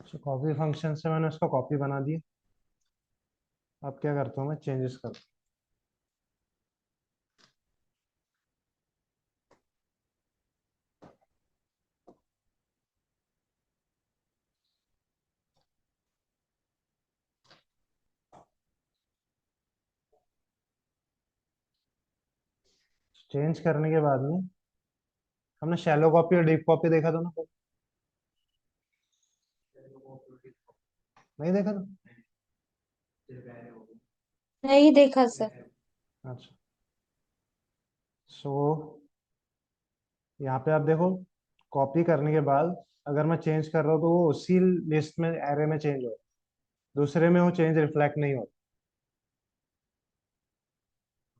तो copy function से मैंने उसका कॉपी बना दिया। अब क्या करता हूँ, मैं चेंजेस करता हूँ। चेंज करने के बाद में हमने शैलो कॉपी और डीप कॉपी देखा था ना, नहीं देखा था? नहीं देखा सर। अच्छा। सो यहाँ पे आप देखो, कॉपी करने के बाद अगर मैं चेंज कर रहा हूँ तो वो उसी लिस्ट में, एरे में चेंज हो, दूसरे में वो चेंज रिफ्लेक्ट नहीं होता।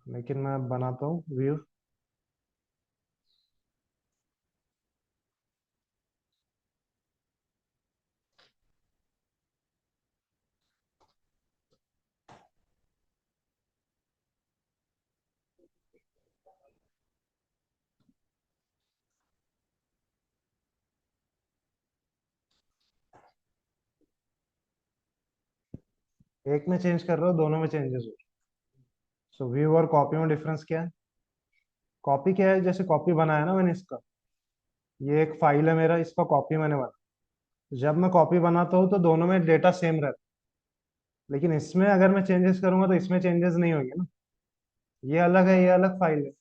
लेकिन मैं बनाता हूँ व्यू। एक में चेंज कर रहा हूँ, दोनों में चेंजेस हो। सो व्यू और कॉपी में डिफरेंस क्या है? कॉपी क्या है, जैसे कॉपी बनाया ना मैंने इसका, ये एक फाइल है मेरा, इसका कॉपी मैंने बना। जब मैं कॉपी बनाता हूँ तो दोनों में डेटा सेम रहता है, लेकिन इसमें अगर मैं चेंजेस करूंगा तो इसमें चेंजेस नहीं होंगे ना। ये अलग है, ये अलग फाइल है।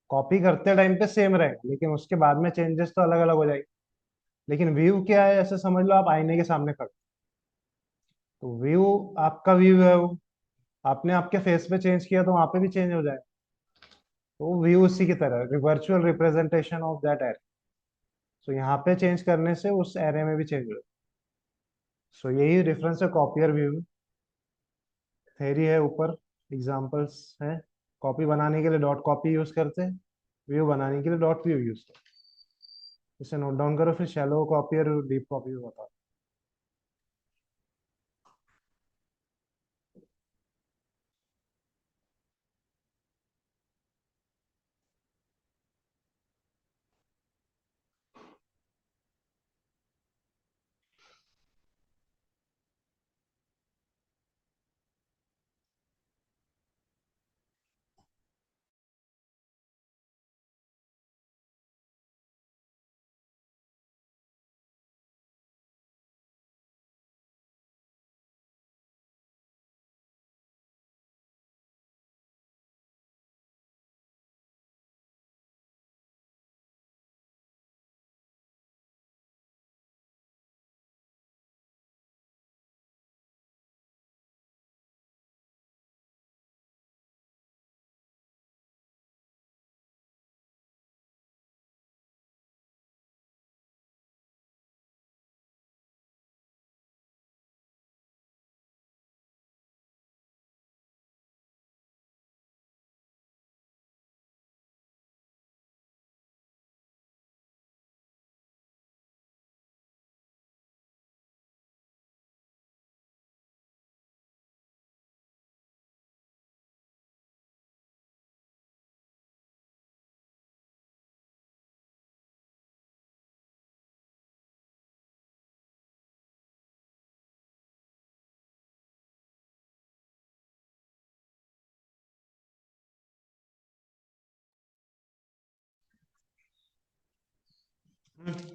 कॉपी करते टाइम पे सेम रहेगा, लेकिन उसके बाद में चेंजेस तो अलग अलग हो जाएंगे। लेकिन व्यू क्या है, ऐसे समझ लो आप आईने के सामने खड़े, तो व्यू आपका व्यू है वो, आपने आपके फेस पे चेंज किया तो वहां पे भी चेंज हो जाएगा। तो व्यू उसी की तरह है, virtual representation of that array. So यहाँ पे चेंज करने से उस एरे में भी चेंज हो। सो यही डिफरेंस है कॉपी और व्यू में। थ्योरी है ऊपर, एग्जांपल्स हैं। कॉपी बनाने के लिए डॉट कॉपी यूज करते हैं, व्यू बनाने के लिए डॉट व्यू यूज करते हैं। इसे नोट डाउन करो, फिर शैलो कॉपी और डीप कॉपी भी बताओ।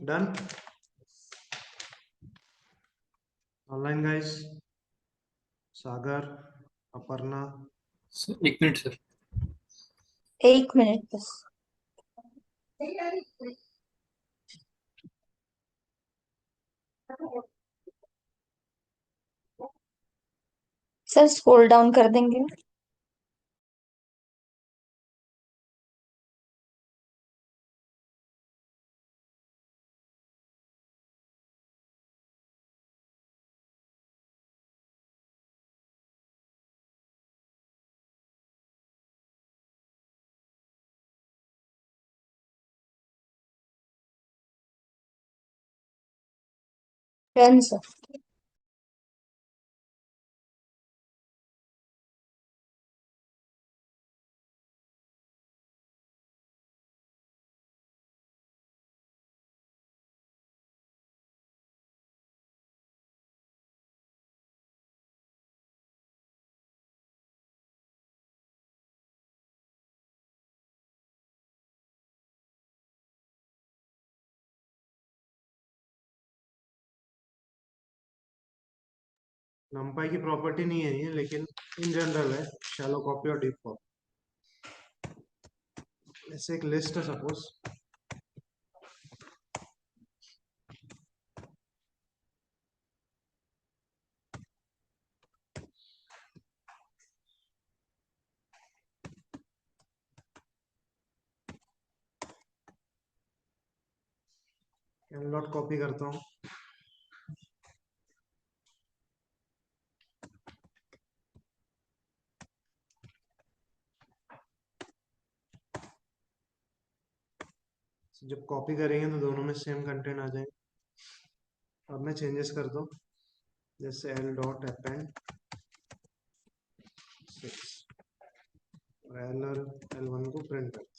डन। ऑनलाइन गाइस, सागर, अपर्णा। एक मिनट सर। एक मिनट बस। सर स्क्रॉल डाउन कर देंगे। Done sir. numpy की प्रॉपर्टी नहीं है ये, लेकिन इन जनरल है शैलो कॉपी और डीप कॉपी। ऐसे एक लिस्ट है सपोज, कैनलॉट कॉपी करता हूँ। जब कॉपी करेंगे तो दोनों में सेम कंटेंट आ जाएंगे। अब मैं चेंजेस करता हूँ, जैसे एल डॉट अपेंड 6 और एल और L1 को प्रिंट करता हूँ।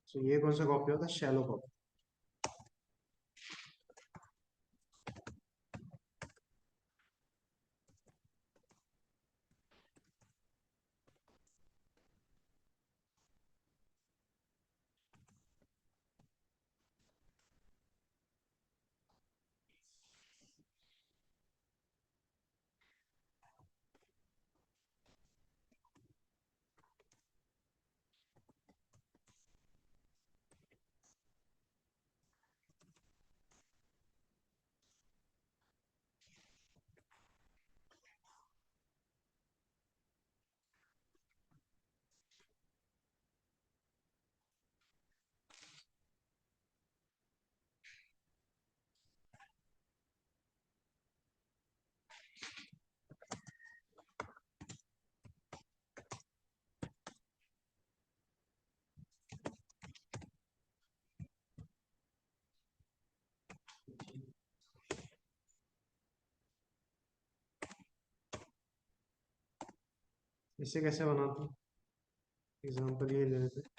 तो ये कौन सा कॉपी होता है? Shallow copy. इसे कैसे बनाता हूँ? एग्जाम्पल ये ले लेते हैं।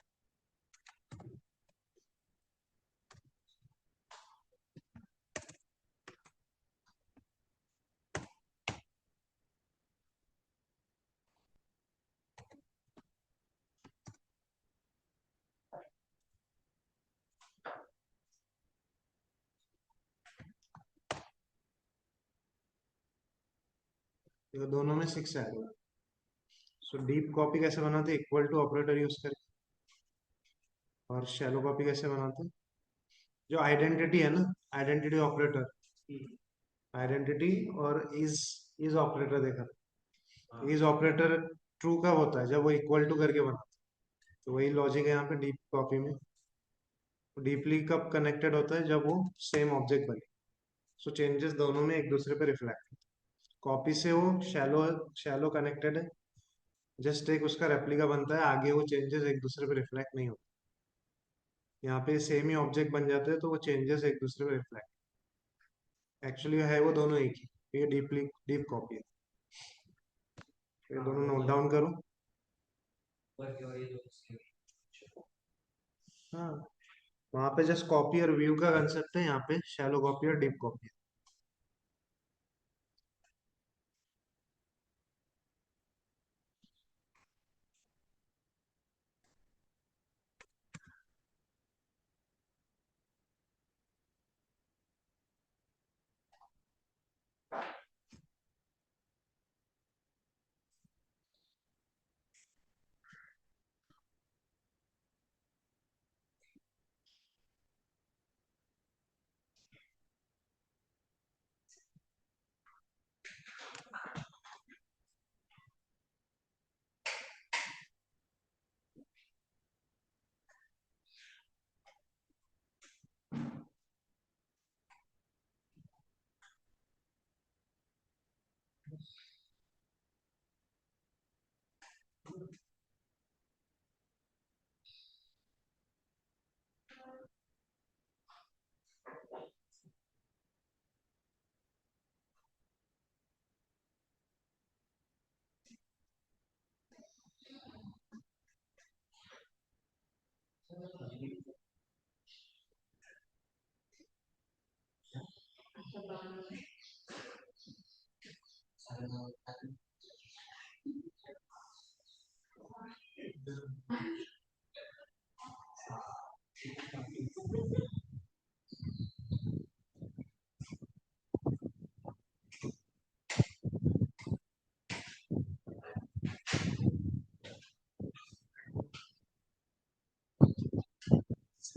देखो दोनों में 6 आएगा। सो डीप कॉपी कैसे बनाते हैं? इक्वल टू ऑपरेटर यूज करके। और शैलो कॉपी कैसे बनाते हैं? जो आइडेंटिटी है ना, आइडेंटिटी ऑपरेटर, आइडेंटिटी और इज ऑपरेटर देखा। इज ऑपरेटर ट्रू कब होता है? जब वो इक्वल टू करके बनाता है। तो वही लॉजिक है यहाँ पे डीप कॉपी में। डीपली कब कनेक्टेड होता है? जब वो सेम ऑब्जेक्ट बने। सो चेंजेस दोनों में एक दूसरे पे रिफ्लेक्ट। कॉपी से वो शैलो शैलो कनेक्टेड है, जस्ट एक उसका रेप्लिका बनता है, आगे वो चेंजेस एक दूसरे पे रिफ्लेक्ट नहीं होते। यहाँ पे सेम ही ऑब्जेक्ट बन जाते हैं तो वो चेंजेस एक दूसरे पे रिफ्लेक्ट। एक्चुअली है वो दोनों एक ही। ये डीपली डीप कॉपी है। ये दोनों नोट डाउन करो। हाँ, वहां पे जस्ट कॉपी और व्यू का कंसेप्ट है, यहाँ पे शैलो कॉपी और डीप कॉपी है।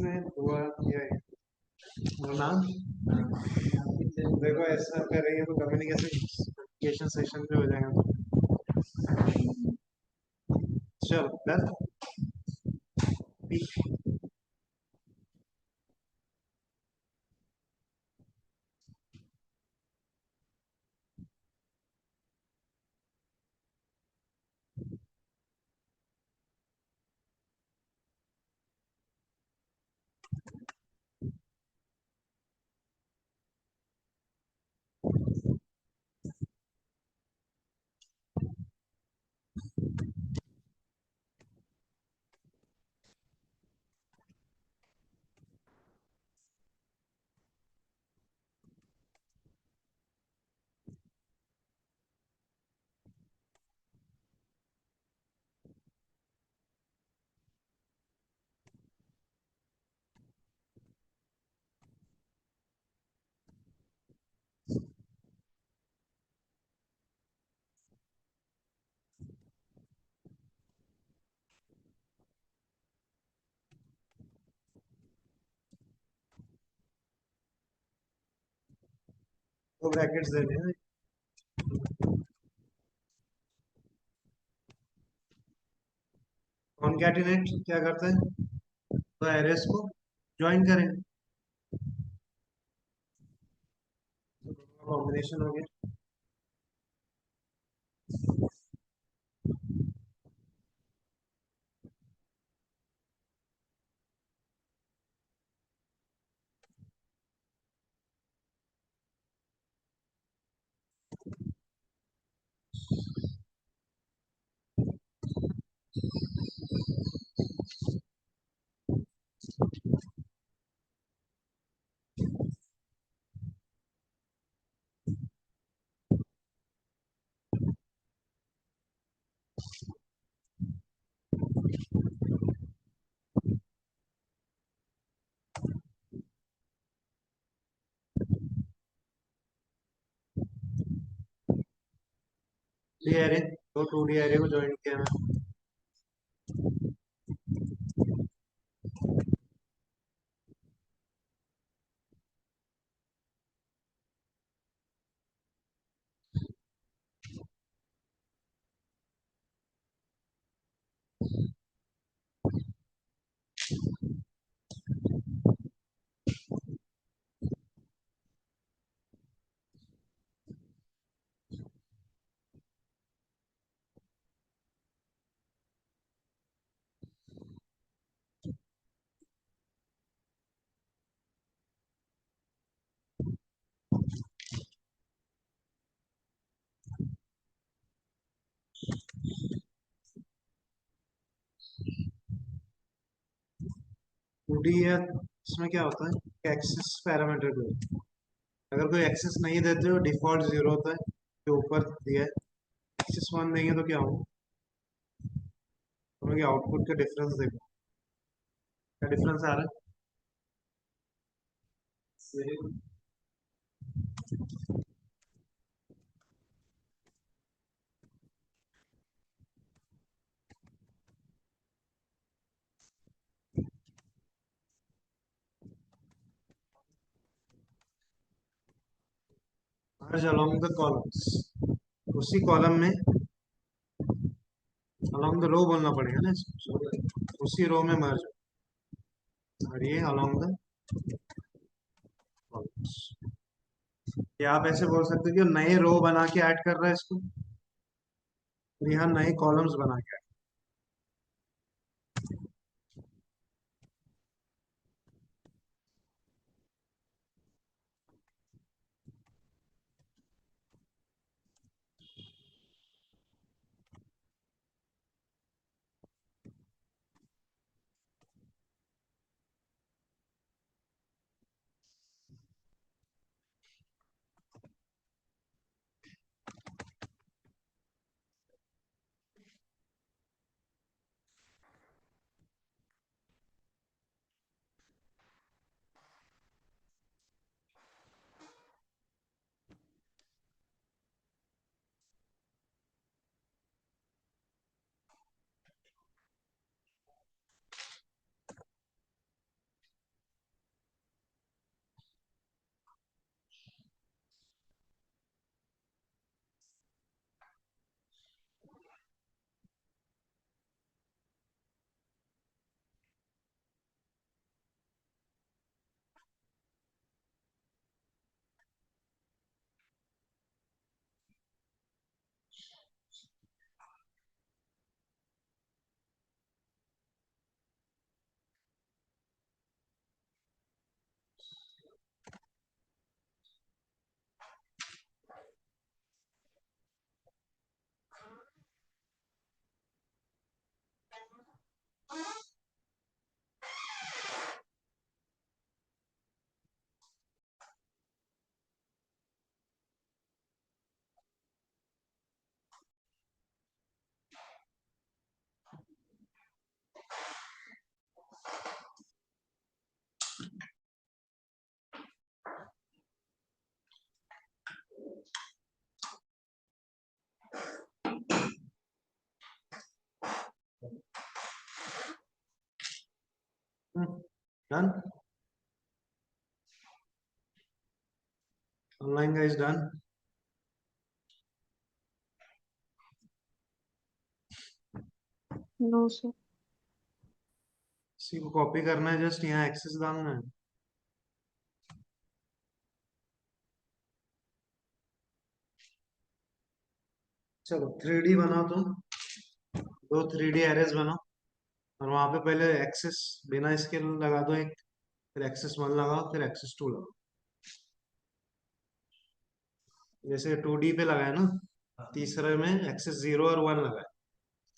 इसने दुआ किया है और नाम। देखो ऐसा करेंगे तो कम्युनिकेशन सेशन पे हो जाएगा। चलो डन। तो ब्रैकेट्स देने हैं। कॉनकैटिनेट क्या करता है? तो एरेस को ज्वाइन करें, कॉम्बिनेशन हो गया। डी एरे, तो टू डी एरे को ज्वाइन किया मैं। टू डी है, इसमें क्या होता है, एक्सिस पैरामीटर को अगर कोई एक्सेस नहीं देते हो डिफॉल्ट जीरो होता है जो ऊपर दिया है। एक्सेस वन देंगे तो क्या होगा, तो आउटपुट का डिफरेंस देखो, क्या डिफरेंस आ रहा है। मर्ज अलोंग द कॉलम्स, उसी कॉलम में अलोंग द रो बोलना पड़ेगा ना इसको। उसी रो में मर्ज, और ये अलोंग द कॉलम्स। या आप ऐसे बोल सकते हो कि नए रो बना के ऐड कर रहा है इसको, तो यहाँ नए कॉलम्स बना के done. Online guys done. No sir. इसी को कॉपी करना है, जस्ट यहाँ एक्सेस डालना है. चलो 3D बनाओ तुम. दो 3D एरेज बनाओ. और वहां पे पहले एक्सेस बिना स्केल लगा दो एक. फिर एक्सेस 1 लगाओ, फिर एक्सेस 2 लगाओ. जैसे 2D पे लगाए ना, तीसरे में एक्सेस 0 और 1 लगाए.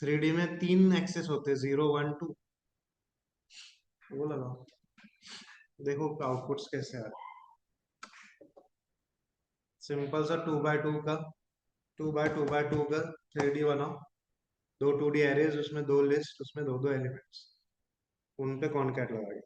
3D में तीन एक्सेस होते हैं, 0 1 2. वो लगाओ. देखो आउटपुट्स कैसे आ रहे हैं. सिंपल सा 2x2 का, 2x2x2 का 3D बनाओ. दो 2D एरेज, उसमें दो लिस्ट, उसमें दो दो एलिमेंट्स. उन पे कॉनकैट लगाइए.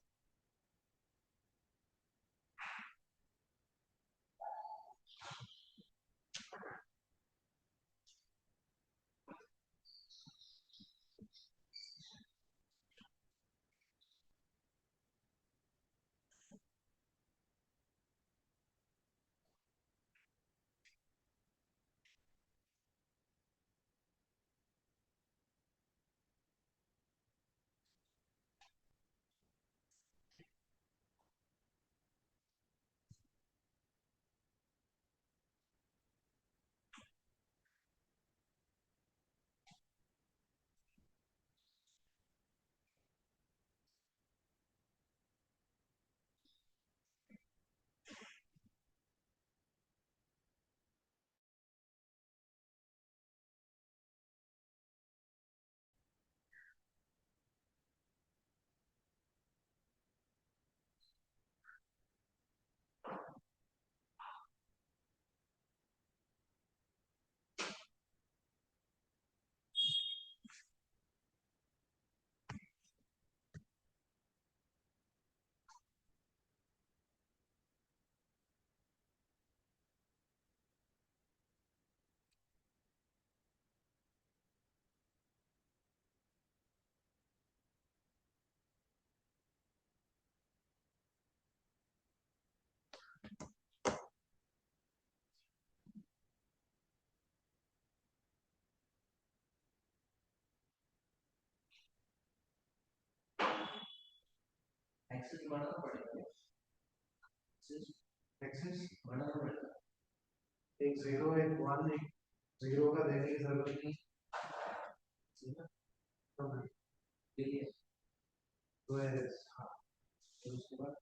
एक्सेस एक 0 एक 1, एक 0 का देने की जरूरत नहीं. दो एरेज. हाँ. फिर उसके बाद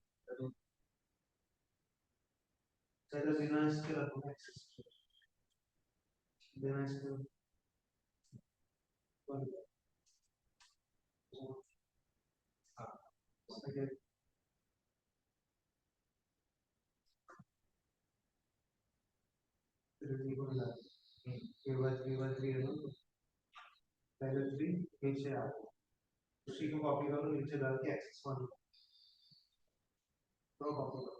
चलो बिना इसके रखो एक्सेस. बिना इसके हाँ. थ्री है ना. पहले 3 नीचे आ. उसी को कॉपी करो, नीचे डाल के एक्सेस 1 तो कॉपी करो.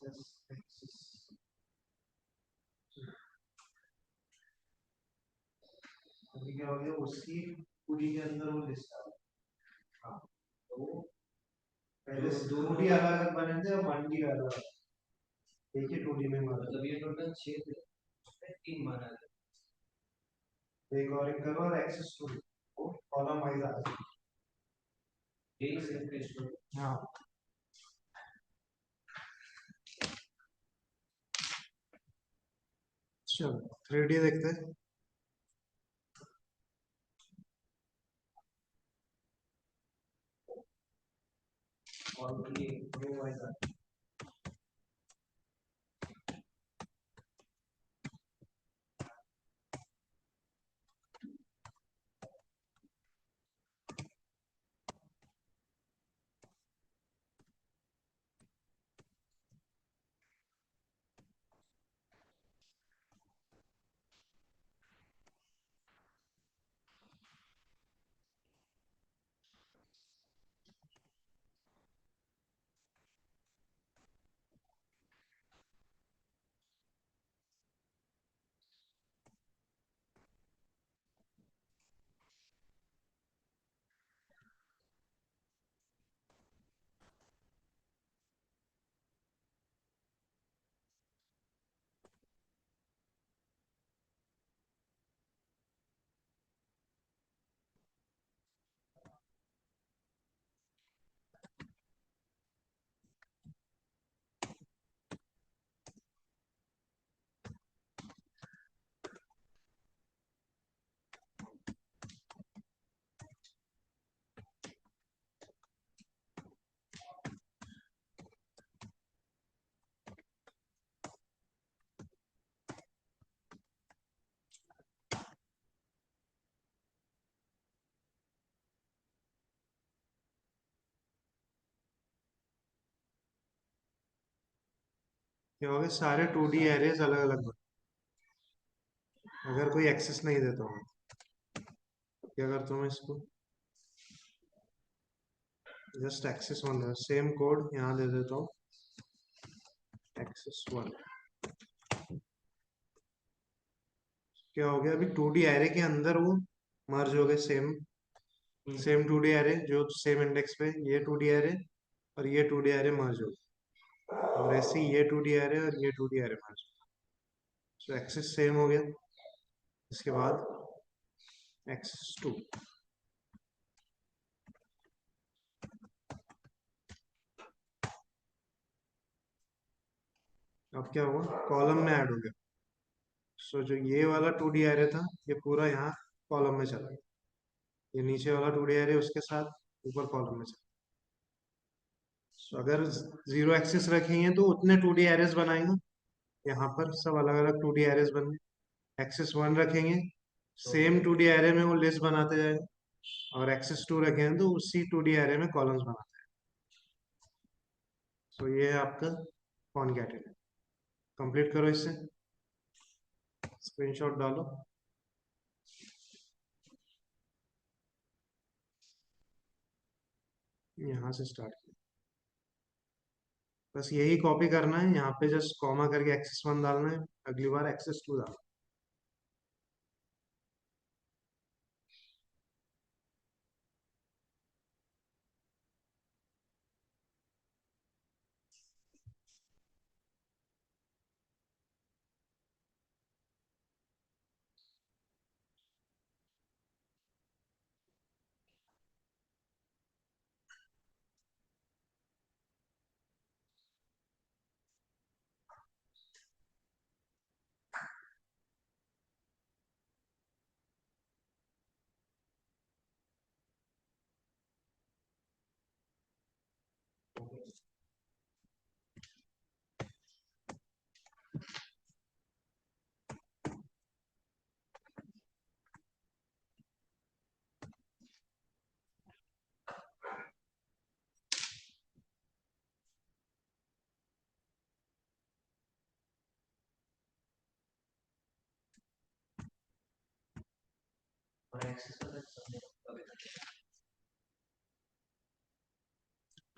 एक्सेस. अभी क्या हो गया, उसकी पूरी के अंदर वो लिस्ट आ गई. हाँ. तो पहले 2D अलग अलग बने थे, अब 1D अलग. एक ही 2D में मारा. मतलब ये टोटल 6 थे, 3 मारा. एक और एक करो और एक्सेस 2 वो कॉलम वाइज आ जाए. यही सिर्फ. हाँ. चलो 3D देखते हैं. और ये रो वाइज आ. क्या होगा, सारे 2D एरेज अलग अलग बने अगर कोई एक्सेस नहीं देता हूँ। क्या करता हूँ मैं इसको, just access one, same code यहाँ दे देता हूँ, एक्सेस वन। क्या हो गया, अभी 2D एरे के अंदर वो मर्ज हो गए, सेम सेम 2D एरे जो सेम इंडेक्स पे, ये 2D एरे और ये 2D एरे मर्ज हो गए, और ऐसे ही ये 2D एरे और ये 2D एरे मर्ज हो गए। सो एक्सेस सेम हो गया। इसके बाद एक्सेस टू, अब क्या हुआ, कॉलम में ऐड हो गया। सो जो ये वाला 2D एरे था, ये पूरा यहाँ कॉलम में चला गया। ये नीचे वाला 2D एरे उसके साथ ऊपर कॉलम में चला। सो अगर जीरो एक्सेस रखेंगे तो उतने 2D एरेज बनाएंगे, यहाँ पर सब अलग अलग 2D एरेज बन गए। एक्सेस वन रखेंगे, सेम 2D एरे में वो लिस्ट बनाते जाएंगे, और एक्सेस टू रखेंगे तो उसी 2D एरे में कॉलम्स बनाते हैं। सो ये है आपका कॉनकैटेनेट। कंप्लीट करो इससे, स्क्रीनशॉट डालो। यहाँ से स्टार्ट किया, बस यही कॉपी करना है, यहाँ पे जस्ट कॉमा करके एक्सेस वन डालना है, अगली बार एक्सेस टू डालना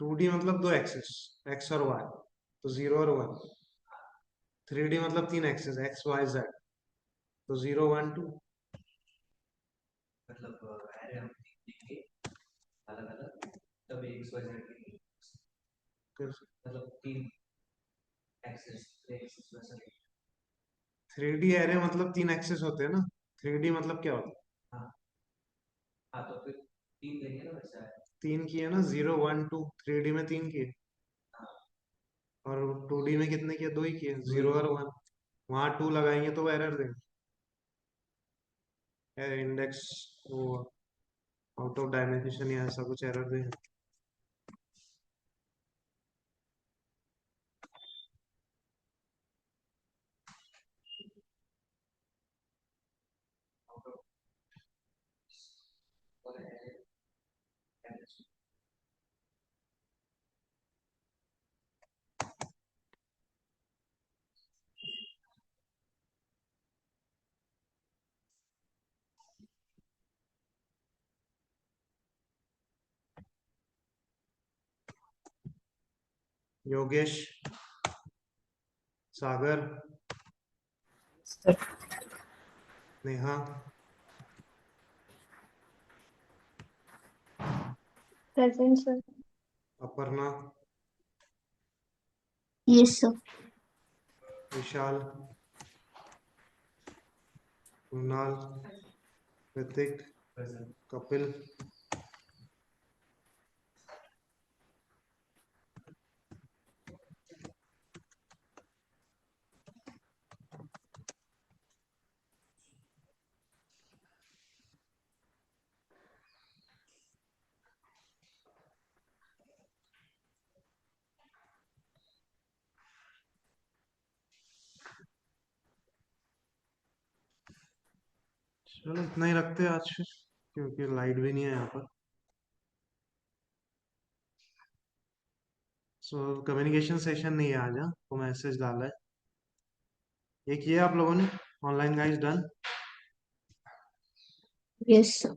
2D मतलब दो एक्सेस, एक्स और वाई, तो जीरो और वन। 3D मतलब तीन एक्सेस, एक्स वाई जेड, तो zero one two. Three D array मतलब तीन एक्सेस होते हैं ना, 3D मतलब क्या होता है, तीन किए ना, जीरो वन टू, 3D में तीन किए, और 2D में कितने किए, दो ही किए, जीरो और वन। वहां टू लगाएंगे तो वो एरर देंगे, इंडेक्स वो आउट ऑफ डायमेंशन या ऐसा कुछ एरर देंगे। Yogesh, Sagar, sir. Neha, present sir. Aparna, yes sir. Vishal, Kunal, Hrithik, Kapil. चलो इतना ही रखते हैं आज फिर, क्योंकि लाइट भी नहीं है यहाँ पर। सो कम्युनिकेशन सेशन नहीं है आज, हाँ वो मैसेज डाला है। ये किया आप लोगों ने? Online guys done? Yes sir.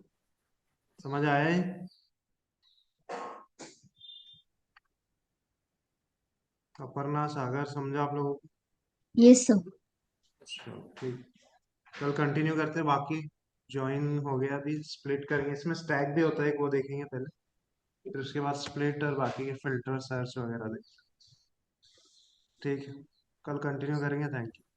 समझ आया है? अपर्णा, सागर, समझा आप लोगों को? Yes sir. चलो, ठीक। कल कंटिन्यू करते हैं बाकी। ज्वाइन हो गया, अभी स्प्लिट करेंगे, इसमें स्टैक भी होता है एक, वो देखेंगे पहले, फिर उसके बाद स्प्लिट और बाकी के फिल्टर सर्च वगैरह देखेंगे। ठीक है, कल कंटिन्यू करेंगे। Thank you.